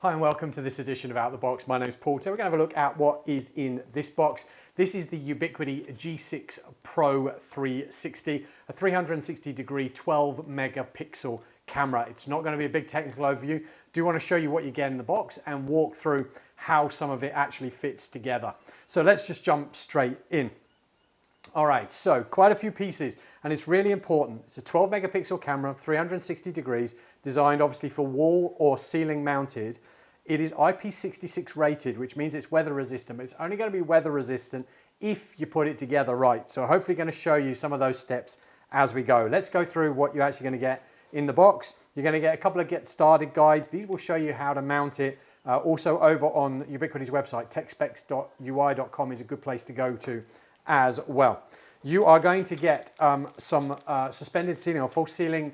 Hi and welcome to this edition of Out the Box. My name is Paul. Today we're going to have a look at what is in this box. This is the Ubiquiti G6 Pro 360, a 360 degree 12 megapixel camera. It's not going to be a big technical overview. Do want to show you what you get in the box and walk through how some of it actually fits together. So let's just jump straight in. All right, so quite a few pieces, and it's really important. It's a 12 megapixel camera, 360 degrees, designed obviously for wall or ceiling mounted. It is IP66 rated, which means it's weather resistant, but it's only going to be weather resistant if you put it together right. So hopefully going to show you some of those steps as we go. Let's go through what you're actually going to get in the box. You're going to get a couple of get started guides. These will show you how to mount it. Also over on Ubiquiti's website, techspecs.ui.com is a good place to go to as well. You are going to get some suspended ceiling or false ceiling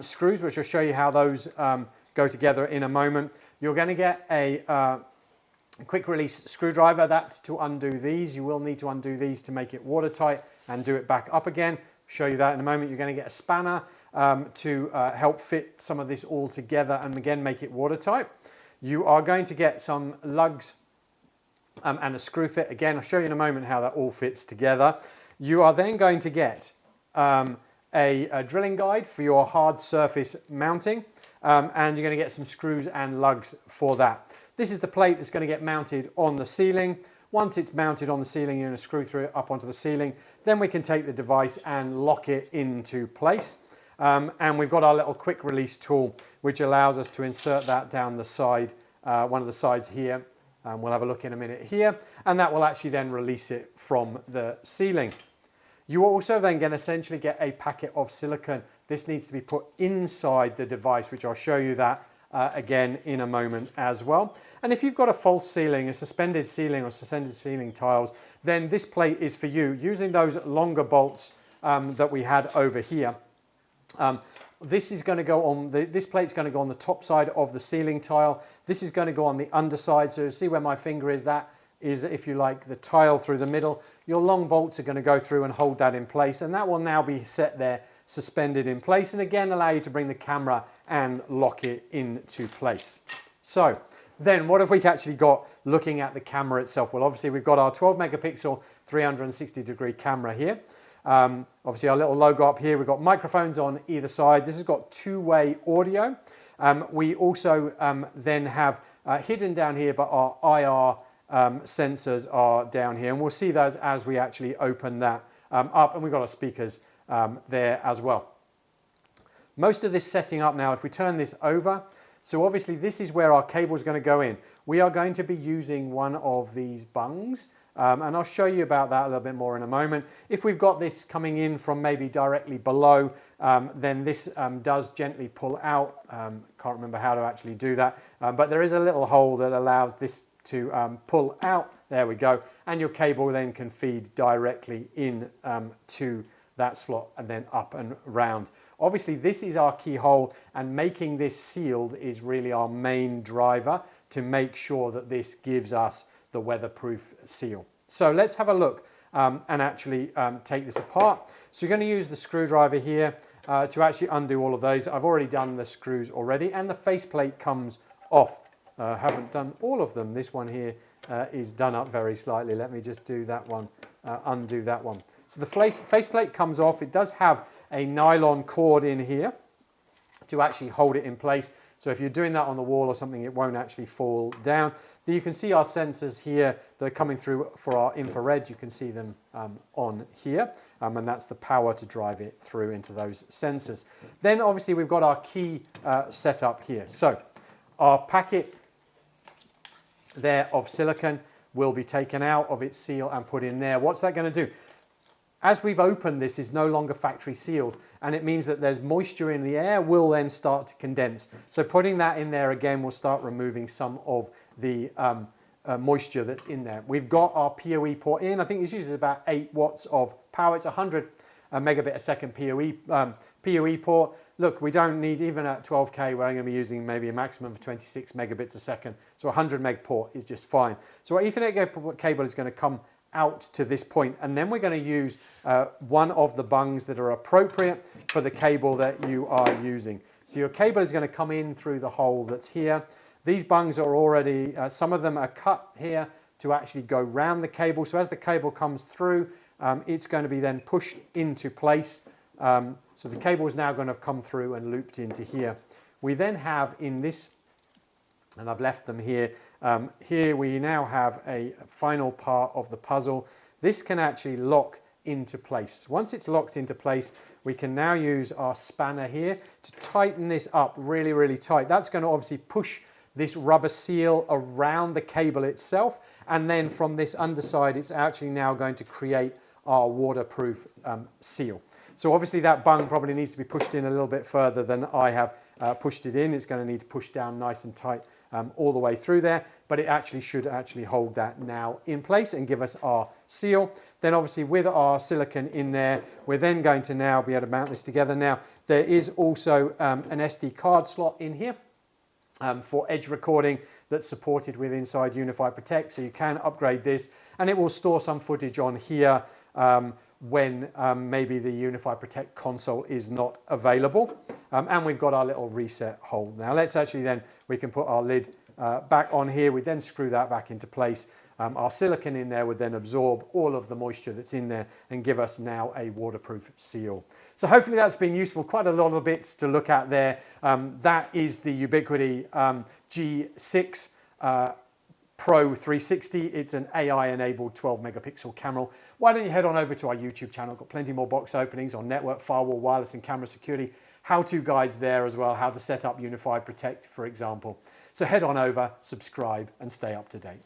screws, which will show you how those go together in a moment. You're going to get a quick release screwdriver. That's to undo these. You will need to undo these to make it watertight and do it back up again. Show you that in a moment. You're going to get a spanner to help fit some of this all together and again make it watertight. You are going to get some lugs and a screw fit. Again, I'll show you in a moment how that all fits together. You are then going to get a drilling guide for your hard surface mounting. And you're going to get some screws and lugs for that. This is the plate that's going to get mounted on the ceiling. Once it's mounted on the ceiling, you're going to screw through it up onto the ceiling. Then we can take the device and lock it into place. And we've got our little quick release tool, which allows us to insert that down the side, one of the sides here. We'll have a look in a minute here. And that will actually then release it from the ceiling. You are also then going to essentially get a packet of silicone. This needs to be put inside the device, which I'll show you that again in a moment as well. And if you've got a false ceiling, a suspended ceiling or suspended ceiling tiles, then this plate is for you. Using those longer bolts that we had over here, this is going to go on, this plate's going to go on the top side of the ceiling tile. This is going to go on the underside. So see where my finger is, that is, if you like, the tile through the middle. Your long bolts are going to go through and hold that in place, and that will now be set there, suspended in place, and again allow you to bring the camera and lock it into place. So then what have we actually got looking at the camera itself? Well, obviously we've got our 12 megapixel 360 degree camera here. Obviously our little logo up here. We've got microphones on either side. This has got two-way audio. We also then have hidden down here, but our IR sensors are down here, and we'll see those as we actually open that up, and we've got our speakers there as well. Most of this setting up now, if we turn this over, so obviously this is where our cable is going to go in. We are going to be using one of these bungs, and I'll show you about that a little bit more in a moment. If we've got this coming in from maybe directly below, then this does gently pull out. Can't remember how to actually do that, but there is a little hole that allows this to pull out. There we go, and your cable then can feed directly in to that slot and then up and round. Obviously this is our keyhole, and making this sealed is really our main driver to make sure that this gives us the weatherproof seal. So let's have a look and actually take this apart. So you're going to use the screwdriver here to actually undo all of those. I've already done the screws already, and the faceplate comes off. Haven't done all of them. This one here is done up very slightly. Let me just do that one, undo that one. So the faceplate comes off. It does have a nylon cord in here to actually hold it in place. So if you're doing that on the wall or something, it won't actually fall down. You can see our sensors here that are coming through for our infrared. You can see them on here, and that's the power to drive it through into those sensors. Then obviously we've got our key set up here. So our packet there of silicone will be taken out of its seal and put in there. What's that going to do? As we've opened, this is no longer factory sealed, and it means that there's moisture in the air will then start to condense. So putting that in there again will start removing some of the moisture that's in there. We've got our PoE port in. I think this uses about 8 watts of power. It's 100 megabit a second PoE port. Look, we don't need, even at 12K, we're only going to be using maybe a maximum of 26 megabits a second. So 100 meg port is just fine. So our Ethernet cable is going to come out to this point, and then we're going to use one of the bungs that are appropriate for the cable that you are using. So your cable is going to come in through the hole that's here. These bungs are already, some of them are cut here to actually go round the cable. So as the cable comes through, it's going to be then pushed into place. So the cable is now going to come through and looped into here. We then have in this, and I've left them here, here we now have a final part of the puzzle. This can actually lock into place. Once it's locked into place, we can now use our spanner here to tighten this up really, really tight. That's going to obviously push this rubber seal around the cable itself, and then from this underside it's actually now going to create our waterproof seal. So obviously that bung probably needs to be pushed in a little bit further than I have pushed it in. It's going to need to push down nice and tight all the way through there, but it actually should actually hold that now in place and give us our seal. Then obviously with our silicone in there, we're then going to now be able to mount this together. Now there is also an SD card slot in here for edge recording that's supported with inside Unified Protect, so you can upgrade this and it will store some footage on here when maybe the Unified Protect console is not available. And we've got our little reset hole. Now let's actually then, we can put our lid back on here. We then screw that back into place. Our silicone in there would then absorb all of the moisture that's in there and give us now a waterproof seal. So hopefully that's been useful. Quite a lot of bits to look at there. That is the Ubiquiti G6 Pro 360. It's an AI-enabled 12 megapixel camera. Why don't you head on over to our YouTube channel? Got plenty more box openings on network, firewall, wireless and camera security. How-to guides there as well, how to set up Unified Protect, for example. So head on over, subscribe and stay up to date.